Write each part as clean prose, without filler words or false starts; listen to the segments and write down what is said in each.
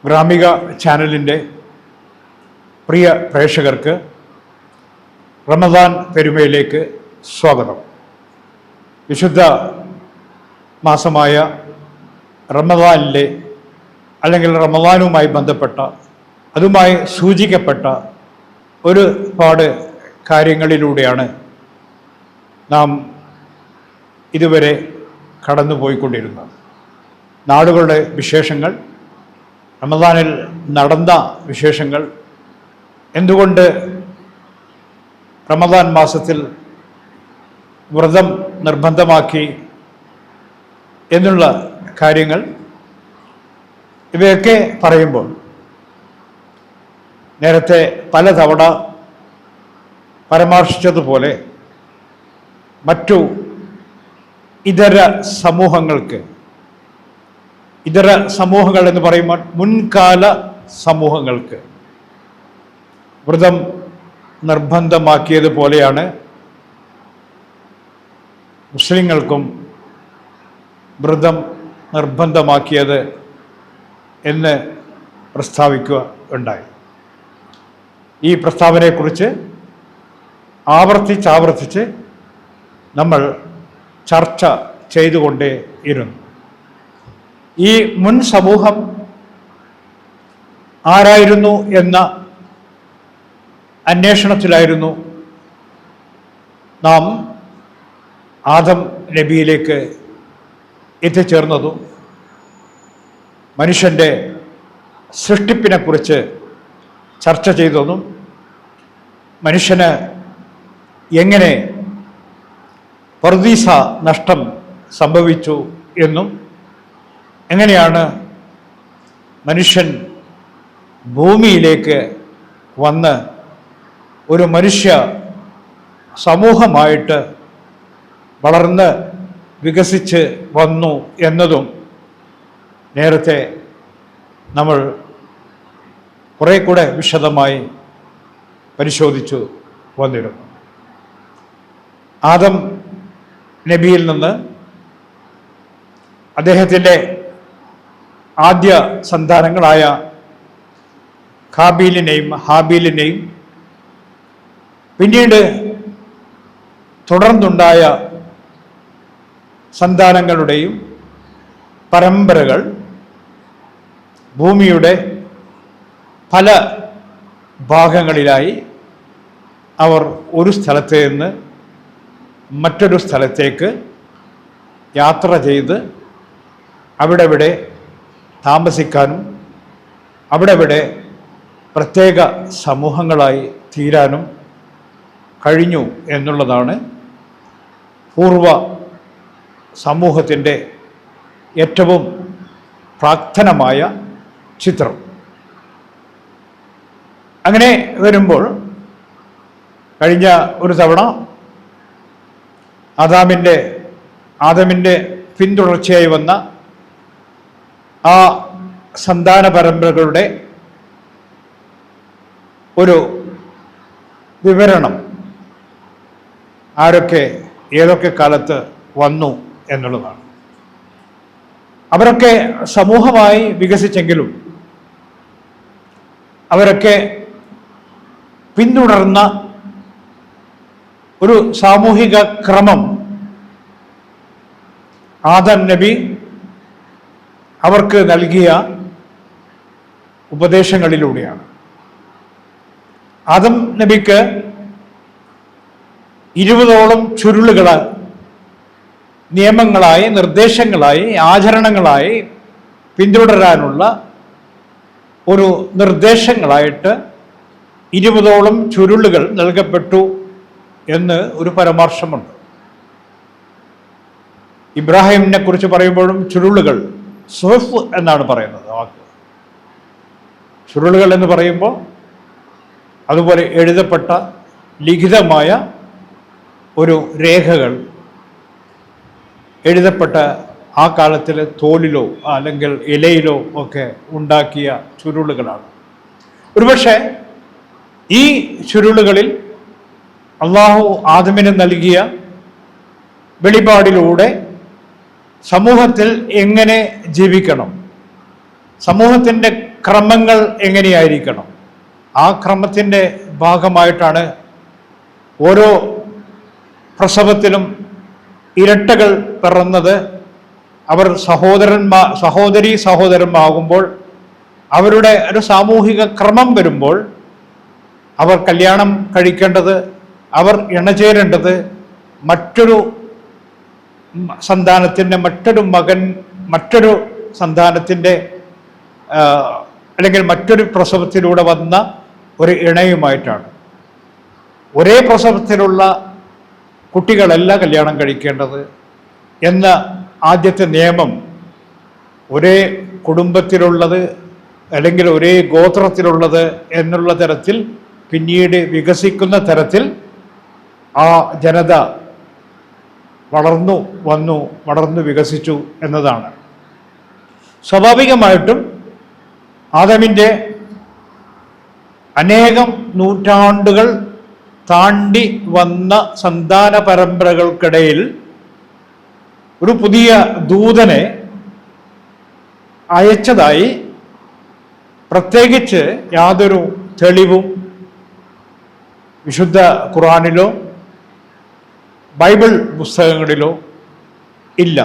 ഗ്രാമിക ചാനലിൻ്റെ പ്രിയ പ്രേക്ഷകർക്ക് റമദാൻ പെരുമയിലേക്ക് സ്വാഗതം. വിശുദ്ധ മാസമായ റമദാനിലെ അല്ലെങ്കിൽ റമദാനുമായി ബന്ധപ്പെട്ട അതുമായി സൂചിക്കപ്പെട്ട ഒരുപാട് കാര്യങ്ങളിലൂടെയാണ് നാം ഇതുവരെ കടന്നുപോയിക്കൊണ്ടിരുന്നത്. നാടുകളുടെ വിശേഷങ്ങൾ, റമദാനിൽ നടന്ന വിശേഷങ്ങൾ, എന്തുകൊണ്ട് റമദാൻ മാസത്തിൽ വ്രതം നിർബന്ധമാക്കി എന്നുള്ള കാര്യങ്ങൾ, ഇവയൊക്കെ പറയുമ്പോൾ നേരത്തെ പലതവണ പരാമർശിച്ചതുപോലെ മറ്റു ഇതര സമൂഹങ്ങൾ എന്ന് പറയുമ്പോൾ മുൻകാല സമൂഹങ്ങൾക്ക് വ്രതം നിർബന്ധമാക്കിയതുപോലെയാണ് മുസ്ലിങ്ങൾക്കും വ്രതം നിർബന്ധമാക്കിയത് എന്ന് പ്രസ്താവിക്കുക ഉണ്ടായി. ഈ പ്രസ്താവനയെക്കുറിച്ച് ആവർത്തിച്ച് നമ്മൾ ചർച്ച ചെയ്തുകൊണ്ടേയിരുന്നു. ഈ മുൻ സമൂഹം ആരായിരുന്നു എന്ന അന്വേഷണത്തിലായിരുന്നു നാം ആദം നബിയിലേക്ക് എത്തിച്ചേർന്നതും മനുഷ്യൻ്റെ സൃഷ്ടിപ്പിനെക്കുറിച്ച് ചർച്ച ചെയ്തതും മനുഷ്യന് എങ്ങനെ പറുദീസ നഷ്ടം സംഭവിച്ചു എന്നും എങ്ങനെയാണ് മനുഷ്യൻ ഭൂമിയിലേക്ക് വന്ന് ഒരു മനുഷ്യ സമൂഹമായിട്ട് വളർന്ന് വികസിച്ച് വന്നു എന്നതും നേരത്തെ നമ്മൾ കുറേ കൂടെ വിശദമായി പരിശോധിച്ചു വന്നിരുന്നു. ആദം നബിയിൽ നിന്ന് അദ്ദേഹത്തിൻ്റെ ആദ്യ സന്താനങ്ങളായ ഹാബീലിനെയും ഹാബീലിനെയും പിന്നീട് തുടർന്നുണ്ടായ സന്താനങ്ങളുടെയും പരമ്പരകൾ ഭൂമിയുടെ പല ഭാഗങ്ങളിലായി അവർ ഒരു സ്ഥലത്ത് നിന്ന് മറ്റൊരു സ്ഥലത്തേക്ക് യാത്ര ചെയ്ത് അവിടെ താമസിക്കാനും അവിടെ പ്രത്യേക സമൂഹങ്ങളായി തീരാനും കഴിഞ്ഞു എന്നുള്ളതാണ് പൂർവ സമൂഹത്തിൻ്റെ ഏറ്റവും പ്രാക്തനമായ ചിത്രം. അങ്ങനെ വരുമ്പോൾ കഴിഞ്ഞ ഒരു തവണ ആദമിൻ്റെ പിന്തുടർച്ചയായി വന്ന ആ സന്താന പരമ്പരകളുടെ ഒരു വിവരണം, ആരൊക്കെ ഏതൊക്കെ കാലത്ത് വന്നു എന്നുള്ളതാണ്. അവരൊക്കെ സമൂഹമായി വികസിച്ചെങ്കിലും അവരൊക്കെ പിന്തുടർന്ന ഒരു സാമൂഹിക ക്രമം ആദം നബി അവർക്ക് നൽകിയ ഉപദേശങ്ങളിലൂടെയാണ്. ആദം നബിക്ക് 20ഓളം ചുരുളുകൾ നിയമങ്ങളായി, നിർദ്ദേശങ്ങളായി, ആചരണങ്ങളായി പിന്തുടരാനുള്ള ഒരു നിർദ്ദേശങ്ങളായിട്ട് 20ഓളം ചുരുളുകൾ നൽകപ്പെട്ടു എന്ന് ഒരു പരാമർശമുണ്ട്. ഇബ്രാഹിമിനെ കുറിച്ച് പറയുമ്പോഴും ചുരുളുകൾ, സുഹഫ് എന്നാണ് പറയുന്നത് വാക്ക്. ചുരുളുകൾ എന്ന് പറയുമ്പോൾ അതുപോലെ എഴുതപ്പെട്ട ലിഖിതമായ ഒരു രേഖകൾ, എഴുതപ്പെട്ട ആ കാലത്തിലെ തോലിലോ അല്ലെങ്കിൽ ഇലയിലോ ഒക്കെ ഉണ്ടാക്കിയ ചുരുളുകളാണ്. ഒരുപക്ഷെ ഈ ചുരുളുകളിൽ അള്ളാഹു ആദമിന് നൽകിയ വെളിപാടിലൂടെ സമൂഹത്തിൽ എങ്ങനെ ജീവിക്കണം, സമൂഹത്തിൻ്റെ ക്രമങ്ങൾ എങ്ങനെയായിരിക്കണം? ആ ക്രമത്തിൻ്റെ ഭാഗമായിട്ടാണ് ഓരോ പ്രസവത്തിലും ഇരട്ടകൾ പിറന്നത്. അവർ സഹോദരീ സഹോദരന്മാകുമ്പോൾ അവരുടെ ഒരു സാമൂഹിക ക്രമം വരുമ്പോൾ അവർ കല്യാണം കഴിക്കേണ്ടത്, അവർ ഇണചേരേണ്ടത് മറ്റൊരു സന്താനത്തിൻ്റെ മറ്റൊരു സന്താനത്തിൻ്റെ അല്ലെങ്കിൽ മറ്റൊരു പ്രസവത്തിലൂടെ വന്ന ഒരു ഇണയുമായിട്ടാണ്. ഒരേ പ്രസവത്തിലുള്ള കുട്ടികളല്ല കല്യാണം കഴിക്കേണ്ടത് എന്ന ആദ്യത്തെ നിയമം ഒരേ കുടുംബത്തിലുള്ളത് അല്ലെങ്കിൽ ഒരേ ഗോത്രത്തിലുള്ളത് എന്നുള്ള തരത്തിൽ പിന്നീട് വികസിക്കുന്ന തരത്തിൽ ആ ജനത വളർന്നു വികസിച്ചു എന്നതാണ്. സ്വാഭാവികമായിട്ടും ആദമിൻ്റെ അനേകം നൂറ്റാണ്ടുകൾ താണ്ടി വന്ന സന്താന പരമ്പരകൾക്കിടയിൽ ഒരു പുതിയ ദൂതനെ അയച്ചതായി പ്രത്യേകിച്ച് യാതൊരു തെളിവും വിശുദ്ധ ഖുർആനിലോ ബൈബിൾ പുസ്തകങ്ങളിലോ ഇല്ല.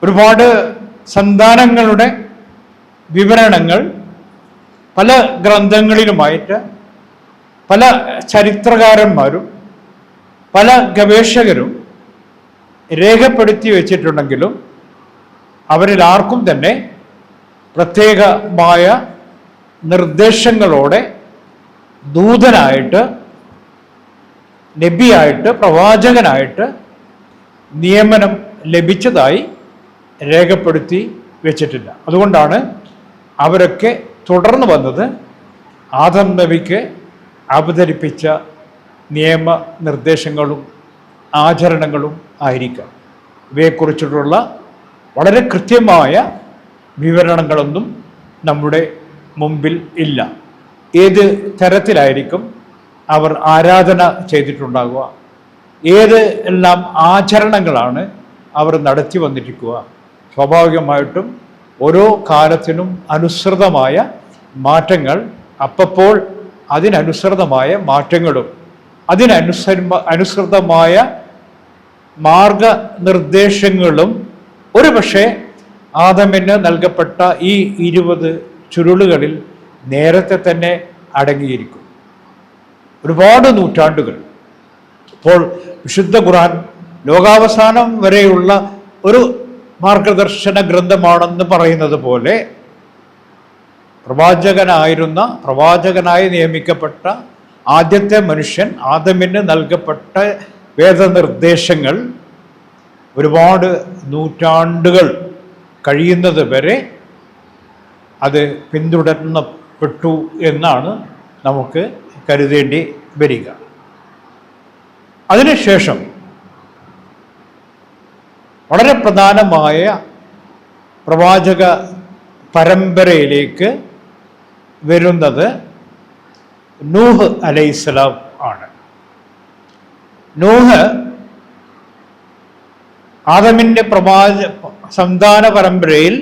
ഒരുപാട് സന്താനങ്ങളുടെ വിവരണങ്ങൾ പല ഗ്രന്ഥങ്ങളിലുമായിട്ട് പല ചരിത്രകാരന്മാരും പല ഗവേഷകരും രേഖപ്പെടുത്തി വച്ചിട്ടുണ്ടെങ്കിലും അവരിൽ ആർക്കും തന്നെ പ്രത്യേകമായ നിർദ്ദേശങ്ങളോടെ ദൂതനായിട്ട്, നബിയായിട്ട്, പ്രവാചകനായിട്ട് നിയമനം ലഭിച്ചതായി രേഖപ്പെടുത്തി വെച്ചിട്ടില്ല. അതുകൊണ്ടാണ് അവരൊക്കെ തുടർന്ന് വന്നത് ആദം നബിക്ക് അവതരിപ്പിച്ച നിയമനിർദ്ദേശങ്ങളും ആചരണങ്ങളും ആയിരിക്കാം. ഇവയെക്കുറിച്ചിട്ടുള്ള വളരെ കൃത്യമായ വിവരണങ്ങളൊന്നും നമ്മുടെ മുമ്പിൽ ഇല്ല. ഏത് തരത്തിലായിരിക്കും അവർ ആരാധന ചെയ്തിട്ടുണ്ടാകുക, ഏത് എല്ലാം ആചരണങ്ങളാണ് അവർ നടത്തി വന്നിരിക്കുക. സ്വാഭാവികമായിട്ടും ഓരോ കാലത്തിനും അനുസൃതമായ മാറ്റങ്ങൾ, അപ്പോൾ അതിനനുസൃതമായ മാറ്റങ്ങളും അനുസൃതമായ മാർഗനിർദ്ദേശങ്ങളും ഒരുപക്ഷെ ആദമിന് നൽകപ്പെട്ട ഈ 20 ചുരുളുകളിൽ നേരത്തെ തന്നെ അടങ്ങിയിരിക്കും. ഒരുപാട് നൂറ്റാണ്ടുകൾ. ഇപ്പോൾ വിശുദ്ധ ഖുർആൻ ലോകാവസാനം വരെയുള്ള ഒരു മാർഗദർശന ഗ്രന്ഥമാണെന്ന് പറയുന്നത് പോലെ പ്രവാചകനായി നിയമിക്കപ്പെട്ട ആദ്യത്തെ മനുഷ്യൻ ആദമിന് നൽകപ്പെട്ട വേദനിർദ്ദേശങ്ങൾ ഒരുപാട് നൂറ്റാണ്ടുകൾ കഴിയുന്നത് വരെ അത് പിന്തുടരപ്പെട്ടു എന്നാണ് നമുക്ക് കരുതേണ്ടി വരിക. അതിനുശേഷം വളരെ പ്രധാനമായ പ്രവാചക പരമ്പരയിലേക്ക് വരുന്നത് നൂഹ് അലൈഹിസ്സലാം ആണ്. നൂഹ് ആദമിൻ്റെ സന്താന പരമ്പരയിൽ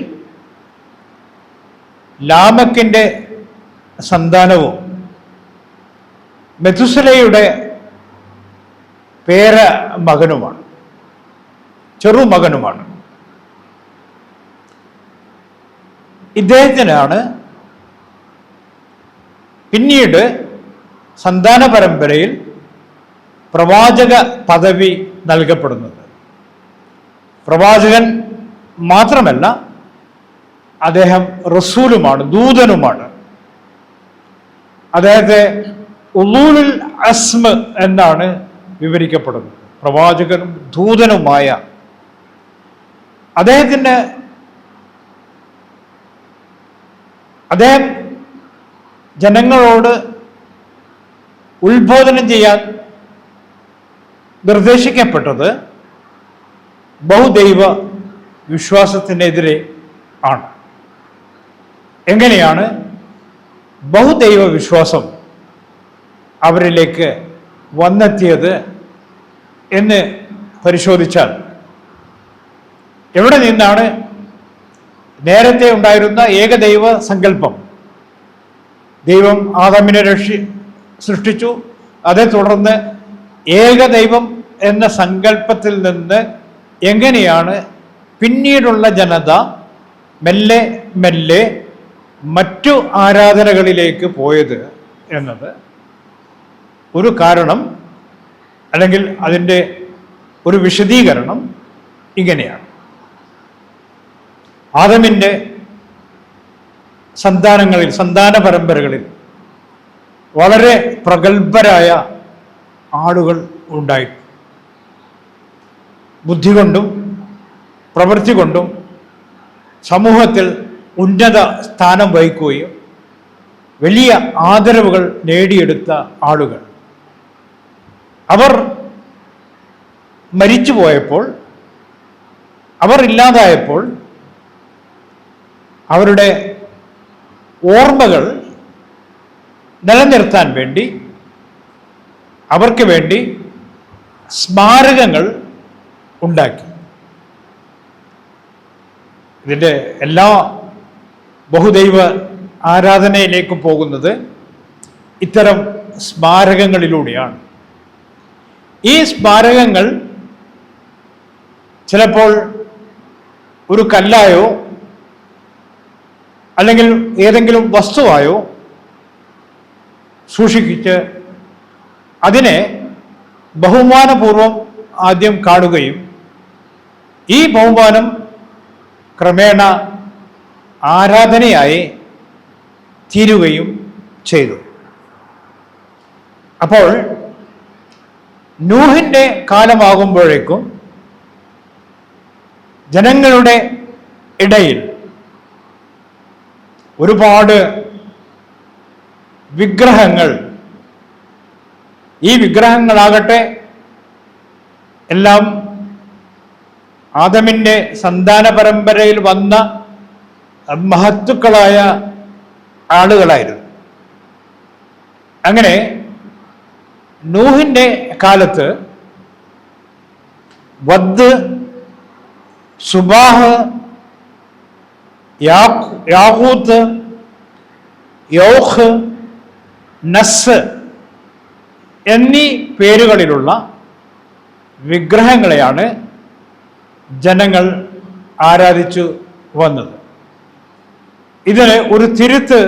ലാമക്കിൻ്റെ സന്താനവും മെതുസലയുടെ മകനുമാണ്, ചെറുമകനുമാണ്. ഇദ്ദേഹത്തിനാണ് പിന്നീട് സന്താന പരമ്പരയിൽ പ്രവാചക പദവി നൽകപ്പെടുന്നത്. പ്രവാചകൻ മാത്രമല്ല, അദ്ദേഹം റസൂലുമാണ്, ദൂതനുമാണ്. അദ്ദേഹത്തെ ഉലൂലുൽ അസ്മ എന്നാണ് വിവരിക്കപ്പെടുന്നത്. പ്രവാചകനും ദൂതനുമായ അദ്ദേഹം ജനങ്ങളോട് ഉത്ബോധനം ചെയ്യാൻ നിർദ്ദേശിക്കപ്പെട്ടത് ബഹുദൈവ വിശ്വാസത്തിനെതിരെ ആണ്. എങ്ങനെയാണ് ബഹുദൈവ വിശ്വാസം അവരിലേക്ക് വന്നെത്തിയത് എന്ന് പരിശോധിച്ചാൽ എവിടെ നിന്നാണ് നേരത്തെ ഉണ്ടായിരുന്ന ഏകദൈവ സങ്കല്പം, ദൈവം ആദാമിനെ സൃഷ്ടിച്ചു, അതേ തുടർന്ന് ഏകദൈവം എന്ന സങ്കല്പത്തിൽ നിന്ന് എങ്ങനെയാണ് പിന്നീടുള്ള ജനത മെല്ലെ മെല്ലെ മറ്റു ആരാധനകളിലേക്ക് പോയത് എന്നത് ഒരു കാരണം, അല്ലെങ്കിൽ അതിൻ്റെ ഒരു വിശദീകരണം ഇങ്ങനെയാണ്. ആദമിൻ്റെ സന്താന പരമ്പരകളിൽ വളരെ പ്രഗത്ഭരായ ആളുകൾ ഉണ്ടായി. ബുദ്ധി കൊണ്ടും പ്രവൃത്തി കൊണ്ടും സമൂഹത്തിൽ ഉന്നത സ്ഥാനം വഹിക്കുകയും വലിയ ആദരവുകൾ നേടിയെടുത്ത ആളുകൾ. അവർ മരിച്ചു പോയപ്പോൾ, അവർ ഇല്ലാതായപ്പോൾ അവരുടെ ഓർമ്മകൾ നിലനിർത്താൻ വേണ്ടി, അവർക്ക് വേണ്ടി സ്മാരകങ്ങൾ ഉണ്ടാക്കി. ഇതിൻ്റെ എല്ലാ ബഹുദൈവ ആരാധനയിലേക്കും പോകുന്നത് ഇത്തരം സ്മാരകങ്ങളിലൂടെയാണ്. ഈ സ്മാരകങ്ങൾ ചിലപ്പോൾ ഒരു കല്ലായോ അല്ലെങ്കിൽ ഏതെങ്കിലും വസ്തുവായോ സൂക്ഷിച്ച് അതിനെ ബഹുമാനപൂർവം ആദ്യം കാണുകയും ഈ ബഹുമാനം ക്രമേണ ആരാധനയായി തീരുകയും ചെയ്തു. അപ്പോൾ നൂഹിൻ്റെ കാലമാകുമ്പോഴേക്കും ജനങ്ങളുടെ ഇടയിൽ ഒരുപാട് വിഗ്രഹങ്ങൾ, ഈ വിഗ്രഹങ്ങളാകട്ടെ എല്ലാം ആദമിൻ്റെ സന്താന പരമ്പരയിൽ വന്ന മഹത്തുക്കളായ ആളുകളായിരുന്നു. അങ്ങനെ നൂഹിൻ്റെ കാലത്ത് വദ്, സുബാഹ്, യാഹൂത്ത്, യൗഖ്, നസ് എന്നീ പേരുകളിലുള്ള വിഗ്രഹങ്ങളെയാണ് ജനങ്ങൾ ആരാധിച്ചു വന്നത്. ഇതിന് ഒരു തിരുത്ത്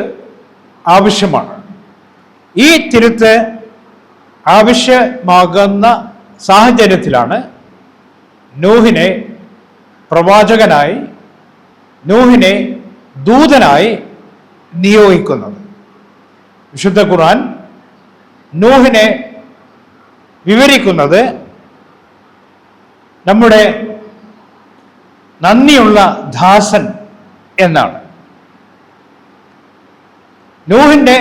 ആവശ്യമാണ്. ഈ തിരുത്ത് ആവശ്യമാകുന്ന സാഹചര്യത്തിലാണ് നൂഹിനെ പ്രവാചകനായി, നൂഹിനെ ദൂതനായി നിയോഗിക്കുന്നത്. വിശുദ്ധ ഖുർആൻ നൂഹിനെ വിവരിക്കുന്നത് നമ്മുടെ നന്ദിയുള്ള ദാസൻ എന്നാണ്. നൂഹിൻ്റെ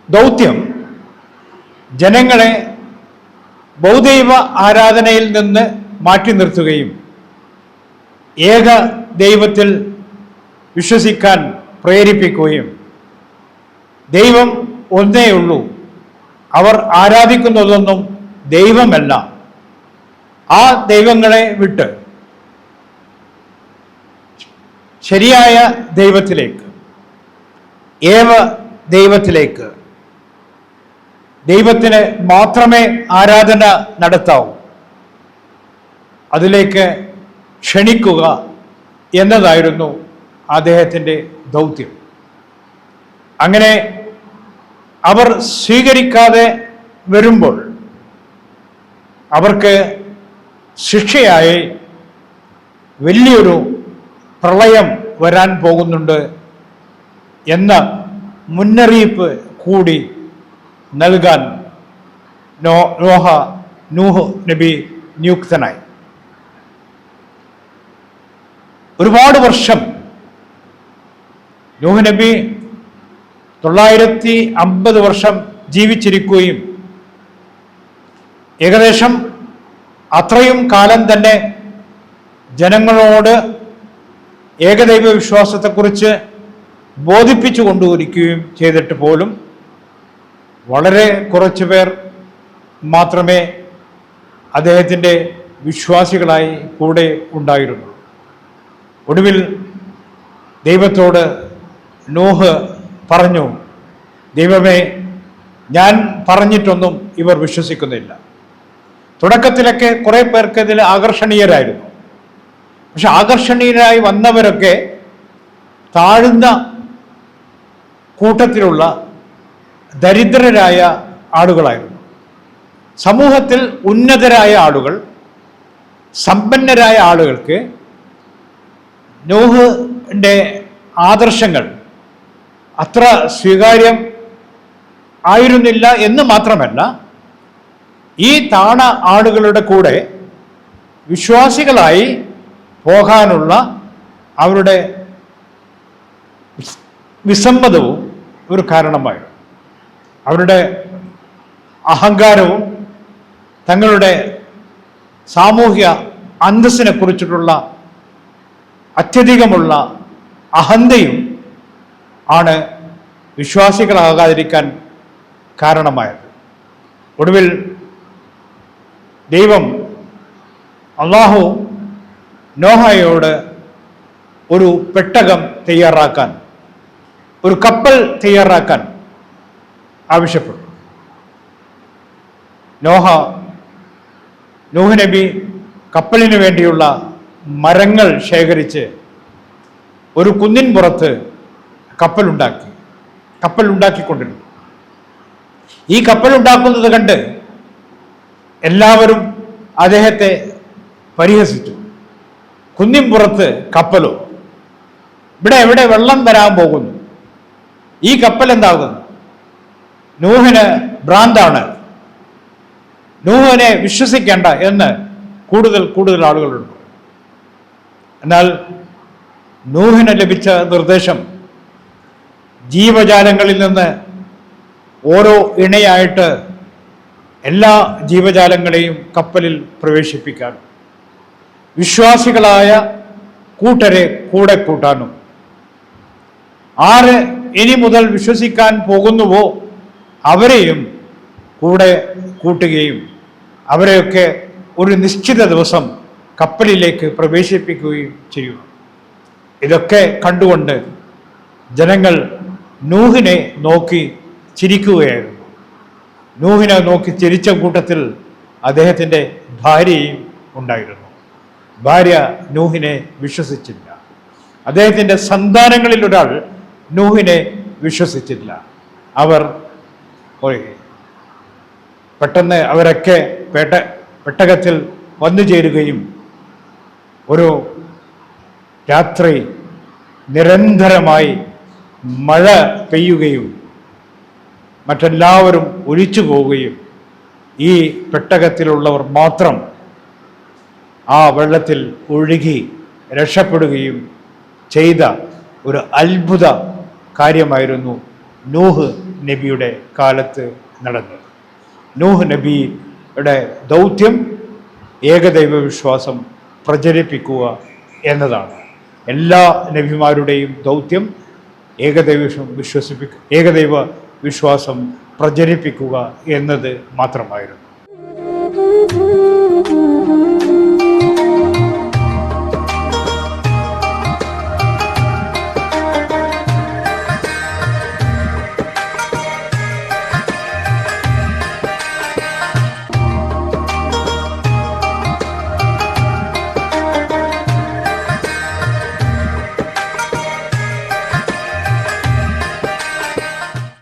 ദൗത്യം ജനങ്ങളെ ബഹുദൈവ ആരാധനയിൽ നിന്ന് മാറ്റി നിർത്തുകയും ഏക ദൈവത്തിൽ വിശ്വസിക്കാൻ പ്രേരിപ്പിക്കുകയും ദൈവം ഒന്നേയുള്ളൂ, അവർ ആരാധിക്കുന്നതൊന്നും ദൈവമല്ല, ആ ദൈവങ്ങളെ വിട്ട് ശരിയായ ദൈവത്തിലേക്ക്, ഏവ ദൈവത്തിലേക്ക്, ദൈവത്തിന് മാത്രമേ ആരാധന നടത്താവൂ, അതിലേക്ക് ക്ഷണിക്കുക എന്നതായിരുന്നു അദ്ദേഹത്തിൻ്റെ ദൗത്യം. അങ്ങനെ അവർ സ്വീകരിക്കാതെ വരുമ്പോൾ അവർക്ക് ശിക്ഷയായി വലിയൊരു പ്രളയം വരാൻ പോകുന്നുണ്ട് എന്ന മുന്നറിയിപ്പ് കൂടി നൽകാൻ നൂഹ് നബി നിയുക്തനായി. ഒരുപാട് വർഷം നൂഹ് നബി 950 വർഷം ജീവിച്ചിരിക്കുകയും ഏകദേശം അത്രയും കാലം തന്നെ ജനങ്ങളോട് ഏകദൈവ വിശ്വാസത്തെക്കുറിച്ച് ബോധിപ്പിച്ചു കൊണ്ടുവരികയും ചെയ്തിട്ട് പോലും വളരെ കുറച്ചു പേർ മാത്രമേ അദ്ദേഹത്തിൻ്റെ വിശ്വാസികളായി കൂടെ ഉണ്ടായിരുന്നു. ഒടുവിൽ ദൈവത്തോട് നോഹ് പറഞ്ഞു, ദൈവമേ, ഞാൻ പറഞ്ഞിട്ടൊന്നും ഇവർ വിശ്വസിക്കുന്നില്ല. തുടക്കത്തിലൊക്കെ കുറേ പേർക്ക് ഇതിൽ ആകർഷണീയരായിരുന്നു. പക്ഷെ ആകർഷണീയരായി വന്നവരൊക്കെ താഴ്ന്ന കൂട്ടത്തിലുള്ള ദരിദ്രരായ ആളുകളായിരുന്നു. സമൂഹത്തിൽ ഉന്നതരായ ആളുകൾ, സമ്പന്നരായ ആളുകൾക്ക് നോഹിന്റെ ആദർശങ്ങൾ അത്ര സ്വീകാര്യം ആയിരുന്നില്ല എന്ന് മാത്രമല്ല, ഈ താണ ആളുകളുടെ കൂടെ വിശ്വാസികളായി പോകാനുള്ള അവരുടെ വിസമ്മതവും ഒരു കാരണമായിരുന്നു. അവരുടെ അഹങ്കാരവും തങ്ങളുടെ സാമൂഹ്യ അന്തസ്സിനെ കുറിച്ചിട്ടുള്ള അത്യധികമുള്ള അഹന്തയും ആണ് വിശ്വാസികളാകാതിരിക്കാൻ കാരണമായത്. ഒടുവിൽ ദൈവം അല്ലാഹു നോഹയോട് ഒരു പെട്ടകം തയ്യാറാക്കാൻ, ഒരു കപ്പൽ തയ്യാറാക്കാൻ ആവശ്യപ്പെട്ടു. നോഹ് നബി കപ്പലിന് വേണ്ടിയുള്ള മരങ്ങൾ ശേഖരിച്ച് ഒരു കുന്നിൻ പുറത്ത് കപ്പലുണ്ടാക്കിക്കൊണ്ടിരുന്നു. ഈ കപ്പലുണ്ടാക്കുന്നത് കണ്ട് എല്ലാവരും അദ്ദേഹത്തെ പരിഹസിച്ചു. കുന്നിൻ പുറത്ത് കപ്പലോ? ഇവിടെ എവിടെ വെള്ളം വരാൻ പോകുന്നു? ഈ കപ്പൽ എന്താകുന്നു? നൂഹിന് ഭ്രാന്താണ്, നൂഹിനെ വിശ്വസിക്കേണ്ട എന്ന് കൂടുതൽ ആളുകളുണ്ട്. എന്നാൽ നൂഹിന് ലഭിച്ച നിർദ്ദേശം ജീവജാലങ്ങളിൽ നിന്ന് ഓരോ ഇണയായിട്ട് എല്ലാ ജീവജാലങ്ങളെയും കപ്പലിൽ പ്രവേശിപ്പിക്കാനും വിശ്വാസികളായ കൂട്ടരെ കൂടെ കൂട്ടാനും ആര് ഇനി മുതൽ വിശ്വസിക്കാൻ പോകുന്നുവോ അവരെയും കൂടെ കൂട്ടുകയും അവരെയൊക്കെ ഒരു നിശ്ചിത ദിവസം കപ്പലിലേക്ക് പ്രവേശിപ്പിക്കുകയും ചെയ്യും. ഇതൊക്കെ കണ്ടുകൊണ്ട് ജനങ്ങൾ നൂഹിനെ നോക്കി ചിരിക്കുകയായിരുന്നു. നൂഹിനെ നോക്കി ചിരിച്ച കൂട്ടത്തിൽ അദ്ദേഹത്തിൻ്റെ ഭാര്യയും ഉണ്ടായിരുന്നു. ഭാര്യ നൂഹിനെ വിശ്വസിച്ചില്ല. അദ്ദേഹത്തിൻ്റെ സന്താനങ്ങളിൽ ഒരാൾ നൂഹിനെ വിശ്വസിച്ചില്ല. അവർ പെട്ടെന്ന് അവരൊക്കെ പെട്ടകത്തിൽ വന്നു ചേരുകയും ഒരു രാത്രി നിരന്തരമായി മഴ പെയ്യുകയും മറ്റെല്ലാവരും ഒലിച്ചു പോവുകയും ഈ പെട്ടകത്തിലുള്ളവർ മാത്രം ആ വെള്ളത്തിൽ ഒഴുകി രക്ഷപ്പെടുകയും ചെയ്ത ഒരു അത്ഭുത കാര്യമായിരുന്നു നൂഹ് നബിയുടെ കാലത്ത് നടന്നത്. നൂഹ് നബിയുടെ ദൗത്യം ഏകദൈവ വിശ്വാസം പ്രചരിപ്പിക്കുക എന്നതാണ്. എല്ലാ നബിമാരുടെയും ദൗത്യം ഏകദൈവ വിശ്വാസം പ്രചരിപ്പിക്കുക എന്നത് മാത്രമായിരുന്നു.